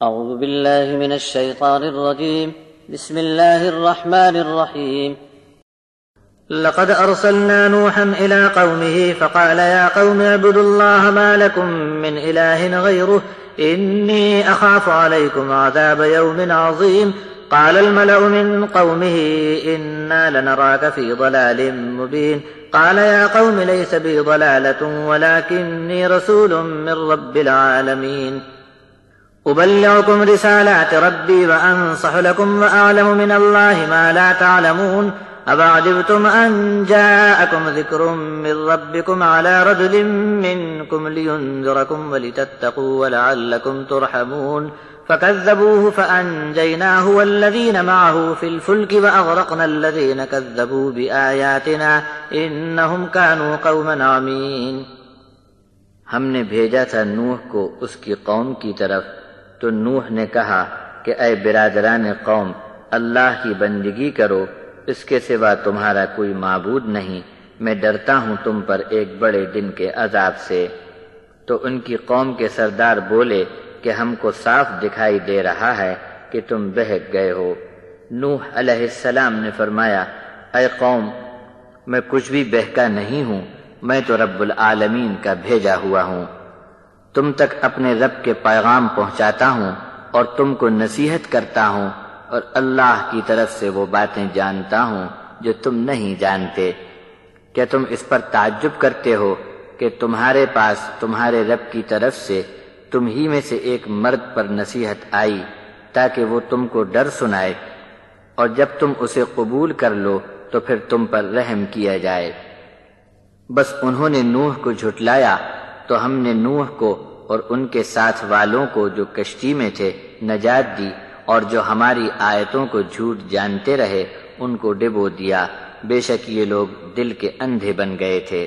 أعوذ بالله من الشيطان الرجيم بسم الله الرحمن الرحيم لقد أرسلنا نوحا إلى قومه فقال يا قوم اعبدوا الله ما لكم من إله غيره إني أخاف عليكم عذاب يوم عظيم قال الملأ من قومه إنا لنراك في ضلال مبين قال يا قوم ليس بي ضلالة ولكني رسول من رب العالمين أبلغكم رسالات ربي وأنصح لكم وأعلم من الله ما لا تعلمون أفعجبتم أن جاءكم ذكر من ربكم على رجل منكم لينذركم ولتتقوا ولعلكم ترحمون فكذبوه فأنجيناه والذين معه في الفلك وأغرقنا الذين كذبوا بآياتنا إنهم كانوا قوما عمين। हमने भेजा था नूह को उसकी कौम की तरफ, तो नूह ने कहा कि ऐ बिरादरान कौम, अल्लाह की बंदगी करो, इसके सिवा तुम्हारा कोई माबूद नहीं। मैं डरता हूँ तुम पर एक बड़े दिन के अजाब से। तो उनकी कौम के सरदार बोले कि हमको साफ दिखाई दे रहा है कि तुम बहक गए हो। नूह अलैहिस्सलाम ने फरमाया, ऐ कौम, मैं कुछ भी बहका नहीं हूँ, मैं तो रब्बुल आलमीन का भेजा हुआ हूँ। तुम तक अपने रब के पैगाम पहुँचाता हूँ और तुमको नसीहत करता हूँ और अल्लाह की तरफ से वो बातें जानता हूँ जो तुम नहीं जानते। क्या तुम इस पर ताज्जुब करते हो कि तुम्हारे पास तुम्हारे रब की तरफ से तुम ही में से एक मर्द पर नसीहत आई ताकि वो तुमको डर सुनाए, और जब तुम उसे कबूल कर लो तो फिर तुम पर रहम किया जाए। बस उन्होंने नूह को झुटलाया तो हमने नूह को और उनके साथ वालों को जो कश्ती में थे नजात दी, और जो हमारी आयतों को झूठ जानते रहे उनको डिबो दिया। बेशक ये लोग दिल के अंधे बन गए थे।